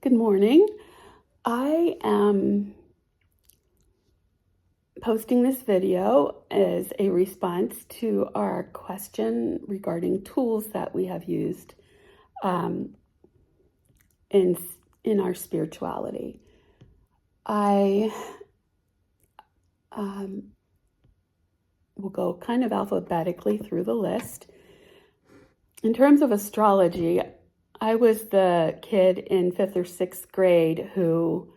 Good morning. I am posting this video as a response to our question regarding tools that we have used um, in our spirituality. I will go kind of alphabetically through the list. In terms of astrology, I was the kid in 5th or 6th grade who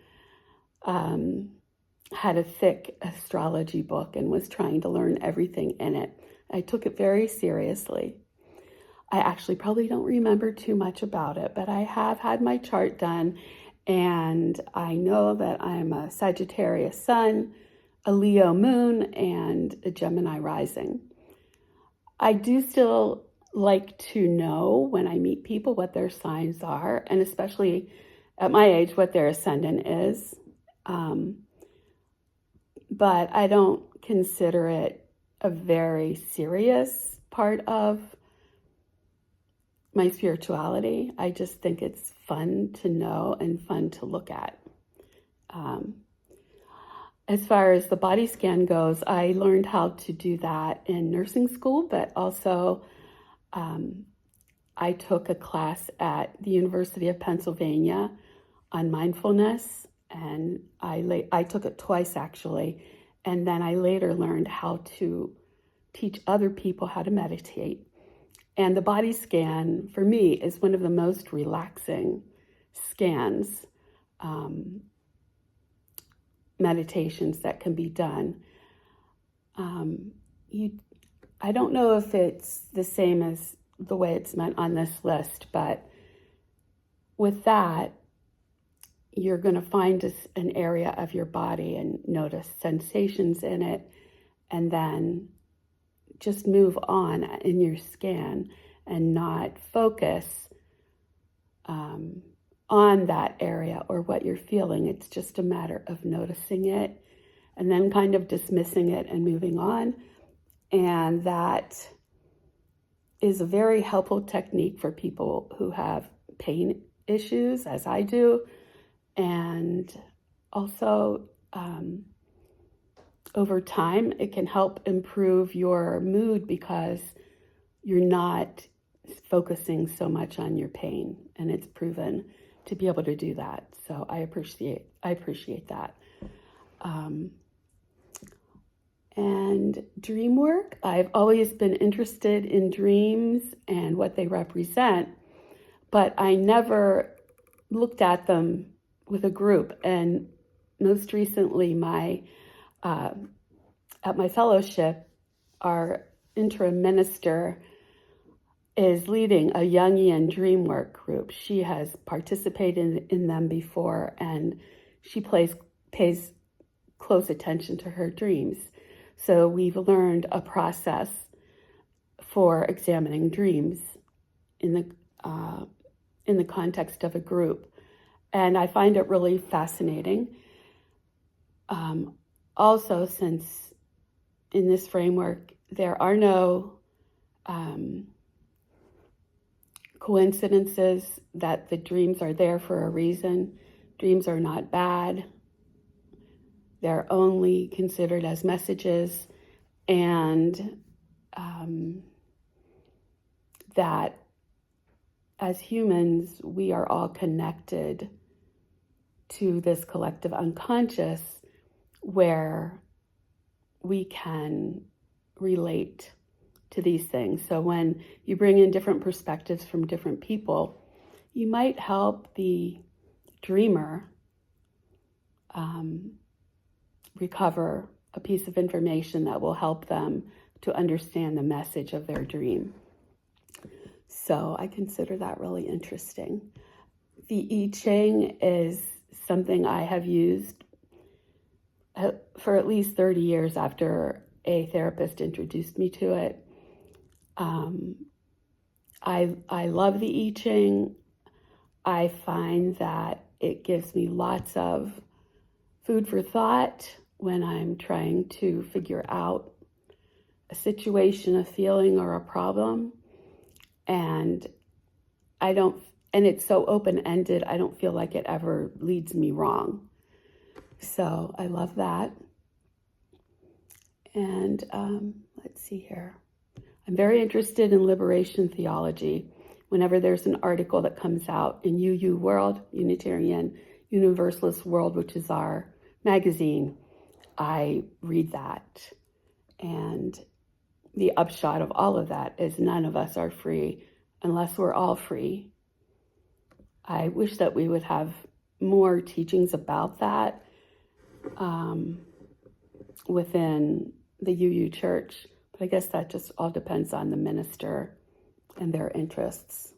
had a thick astrology book and was trying to learn everything in it. I took it very seriously. I actually probably don't remember too much about it, but I have had my chart done, and I know that I'm a Sagittarius sun, a Leo moon, and a Gemini rising. I do still like to know when I meet people what their signs are, and especially at my age, what their ascendant is. But I don't consider it a very serious part of my spirituality. I just think it's fun to know and fun to look at. As far as the body scan goes, I learned how to do that in nursing school, but also I took a class at the University of Pennsylvania on mindfulness, and I took it twice actually, and then I later learned how to teach other people how to meditate. And the body scan for me is one of the most relaxing scans, meditations that can be done. I don't know if it's the same as the way it's meant on this list, but with that, you're going to find an area of your body and notice sensations in it, and then just move on in your scan and not focus on that area or what you're feeling. It's just a matter of noticing it and then kind of dismissing it and moving on. And that is a very helpful technique for people who have pain issues, as I do. And also, over time, it can help improve your mood because you're not focusing so much on your pain, and it's proven to be able to do that. So I appreciate that. And dream work, I've always been interested in dreams and what they represent, but I never looked at them with a group. And most recently, at my fellowship, our interim minister is leading a Jungian dream work group. She has participated in them before, and she pays close attention to her dreams. So we've learned a process for examining dreams in the context of a group. And I find it really fascinating. Also, since in this framework, there are no coincidences, that the dreams are there for a reason. Dreams are not bad. They're only considered as messages, and that as humans, we are all connected to this collective unconscious where we can relate to these things. So when you bring in different perspectives from different people, you might help the dreamer recover a piece of information that will help them to understand the message of their dream. So I consider that really interesting. The I Ching is something I have used for at least 30 years after a therapist introduced me to it. I love the I Ching. I find that it gives me lots of food for thought when I'm trying to figure out a situation, a feeling, or a problem. And I don't and it's so open-ended, I don't feel like it ever leads me wrong. So I love that. And let's see here. I'm very interested in liberation theology. Whenever there's an article that comes out in UU World, Unitarian Universalist World, which is our magazine, I read that. And the upshot of all of that is none of us are free unless we're all free. I wish that we would have more teachings about that within the UU Church, but I guess that just all depends on the minister and their interests.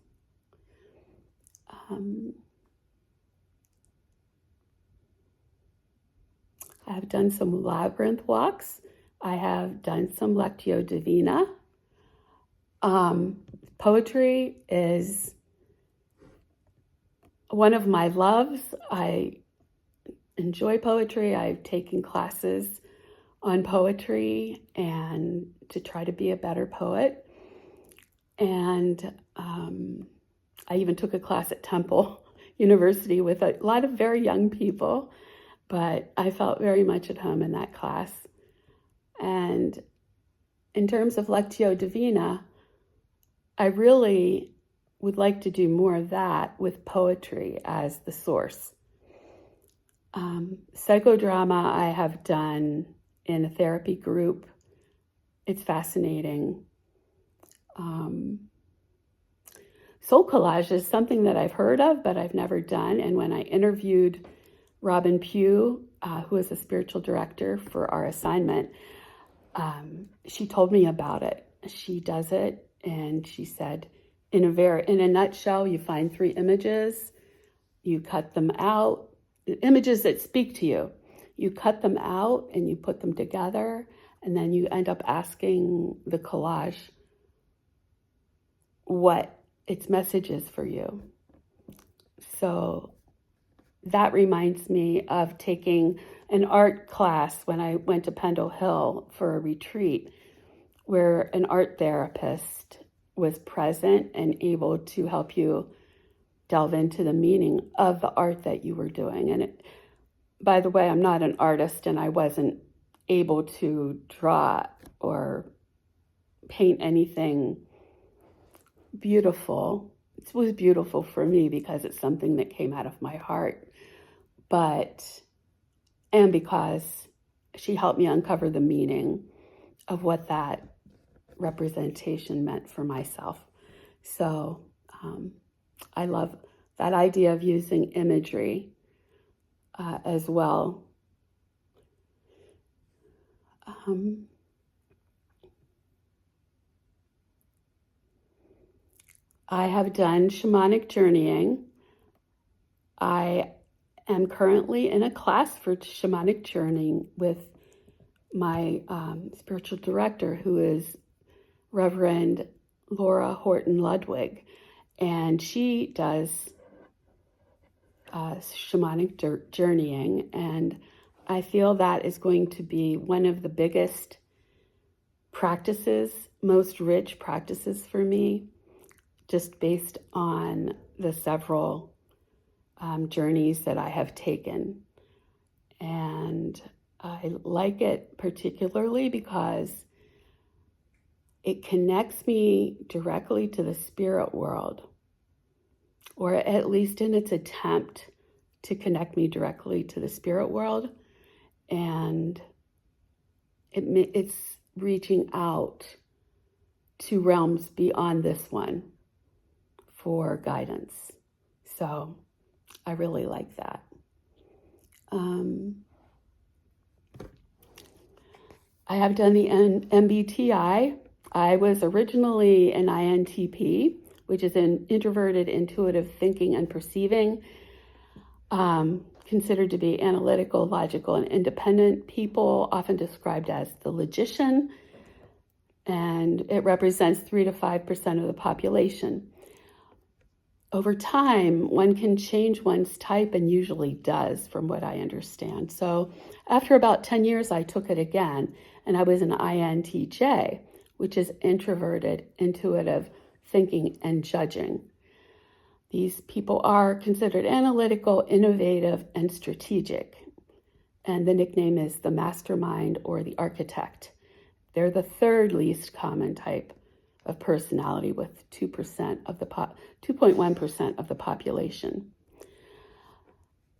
I have done some labyrinth walks. I have done some Lectio Divina. Poetry is one of my loves. I enjoy poetry. I've taken classes on poetry and to try to be a better poet. And I even took a class at Temple University with a lot of very young people, but I felt very much at home in that class. And in terms of Lectio Divina, I really would like to do more of that with poetry as the source. Psychodrama I have done in a therapy group. It's fascinating. Soul collage is something that I've heard of, but I've never done. And when I interviewed Robin Pugh, who is a spiritual director for our assignment, she told me about it. She does it, and she said, in a nutshell, you find 3 images, you cut them out, images that speak to you. You cut them out and you put them together, and then you end up asking the collage what its message is for you. So that reminds me of taking an art class when I went to Pendle Hill for a retreat, where an art therapist was present and able to help you delve into the meaning of the art that you were doing. And by the way, I'm not an artist, and I wasn't able to draw or paint anything beautiful. It was beautiful for me because it's something that came out of my heart, and because she helped me uncover the meaning of what that representation meant for myself. So I love that idea of using imagery as well. I have done shamanic journeying. I am currently in a class for shamanic journeying with my spiritual director, who is Reverend Laura Horton Ludwig, and she does shamanic journeying, and I feel that is going to be one of the biggest practices, most rich practices for me, just based on the several journeys that I have taken. And I like it particularly because it connects me directly to the spirit world, or at least in its attempt to connect me directly to the spirit world. And it's reaching out to realms beyond this one for guidance. So I really like that. I have done the MBTI. I was originally an INTP, which is an introverted, intuitive thinking and perceiving, considered to be analytical, logical, and independent people, often described as the logician, and it represents 3 to 5% of the population. Over time, one can change one's type, and usually does, from what I understand. So after about 10 years, I took it again, and I was an INTJ, which is introverted, intuitive, thinking, and judging. These people are considered analytical, innovative, and strategic. And the nickname is the mastermind or the architect. They're the third least common type of personality with 2.1% of the population.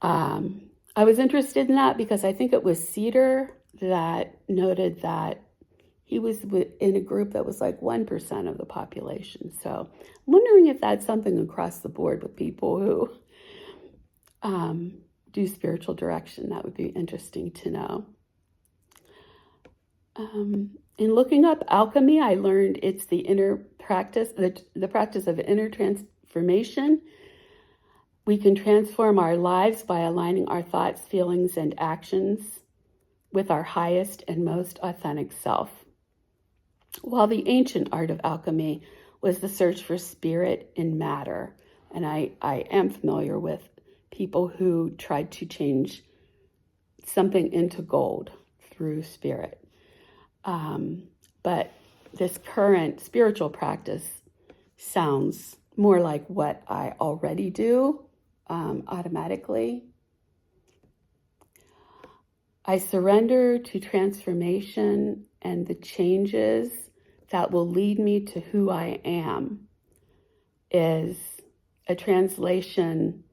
I was interested in that because I think it was Cedar that noted that he was in a group that was like 1% of the population. So I'm wondering if that's something across the board with people who do spiritual direction. That would be interesting to know. In looking up alchemy, I learned it's the inner practice, the practice of inner transformation. We can transform our lives by aligning our thoughts, feelings, and actions with our highest and most authentic self. While the ancient art of alchemy was the search for spirit in matter, and I am familiar with people who tried to change something into gold through spirit. But this current spiritual practice sounds more like what I already do automatically. I surrender to transformation and the changes that will lead me to who I am is a translation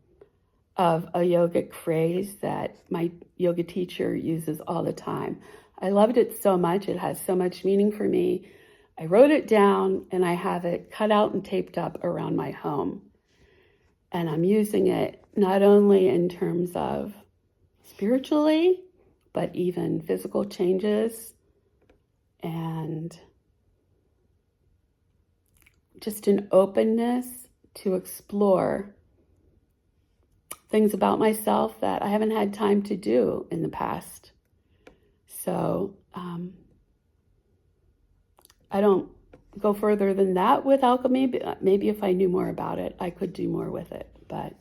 of a yogic phrase that my yoga teacher uses all the time. I loved it so much. It has so much meaning for me. I wrote it down and I have it cut out and taped up around my home. And I'm using it not only in terms of spiritually, but even physical changes and just an openness to explore things about myself that I haven't had time to do in the past. So I don't go further than that with alchemy. But maybe if I knew more about it, I could do more with it. But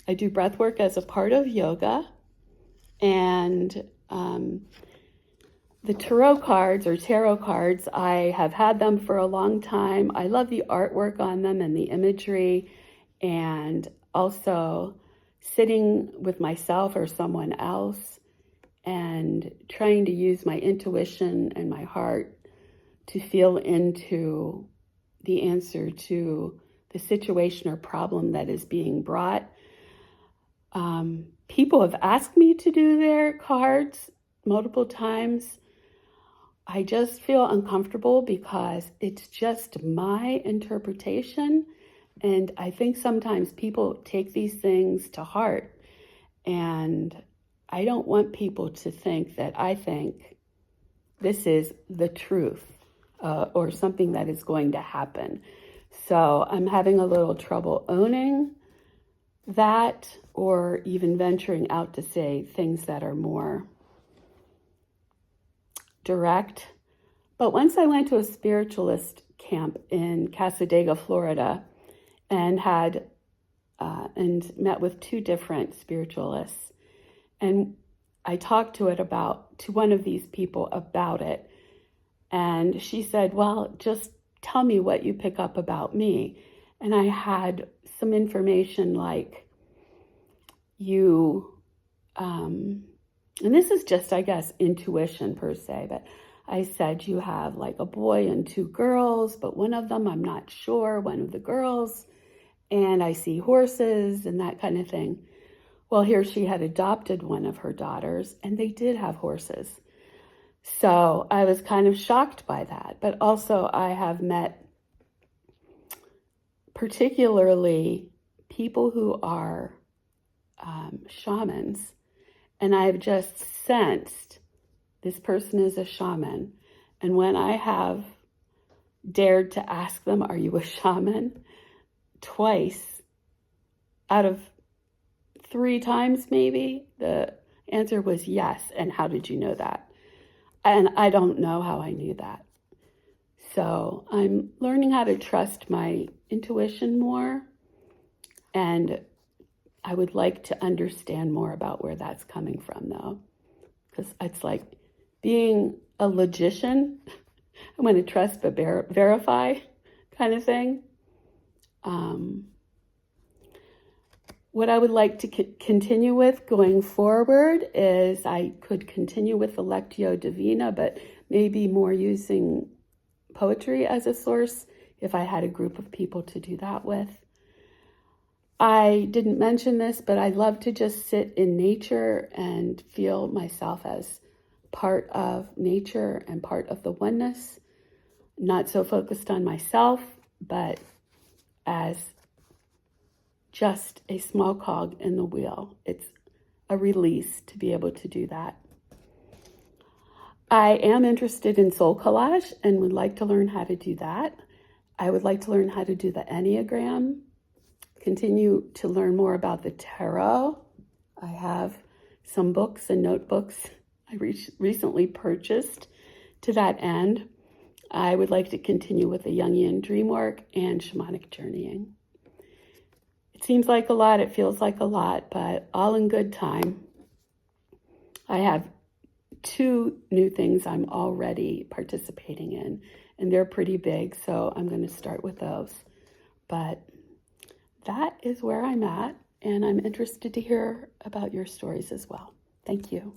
I do breath work as a part of yoga. And the tarot cards, I have had them for a long time. I love the artwork on them and the imagery, and also sitting with myself or someone else and trying to use my intuition and my heart to feel into the answer to the situation or problem that is being brought. People have asked me to do their cards multiple times. I just feel uncomfortable because it's just my interpretation. And I think sometimes people take these things to heart. And I don't want people to think that I think this is the truth or something that is going to happen. So I'm having a little trouble owning that or even venturing out to say things that are more direct. But once I went to a spiritualist camp in Cassadaga, Florida, and had and met with two different spiritualists, and I talked to one of these people about it, and she said, "Well, just tell me what you pick up about me." And I had some information like you, and this is just, I guess, intuition per se, but I said you have like a boy and two girls, but one of them, I'm not sure, one of the girls, and I see horses and that kind of thing. Well, here she had adopted one of her daughters, and they did have horses. So I was kind of shocked by that. But also I have met particularly people who are shamans, and I've just sensed this person is a shaman. And when I have dared to ask them, "Are you a shaman?" twice out of 3 times maybe, the answer was yes. And how did you know that? And I don't know how I knew that. So I'm learning how to trust my intuition more, and I would like to understand more about where that's coming from, though, because it's like being a logician. I'm going to trust but verify kind of thing. Um, what I would like to continue with going forward is I could continue with the Lectio Divina, but maybe more using poetry as a source if I had a group of people to do that with. I didn't mention this, but I love to just sit in nature and feel myself as part of nature and part of the oneness, not so focused on myself, but as just a small cog in the wheel. It's a release to be able to do that. I am interested in soul collage and would like to learn how to do that. I would like to learn how to do the Enneagram, continue to learn more about the tarot. I have some books and notebooks I recently purchased to that end. I would like to continue with the Jungian dream work and shamanic journeying. It seems like a lot, it feels like a lot, but all in good time. I have 2 new things I'm already participating in, and they're pretty big, so I'm going to start with those. But that is where I'm at, and I'm interested to hear about your stories as well. Thank you.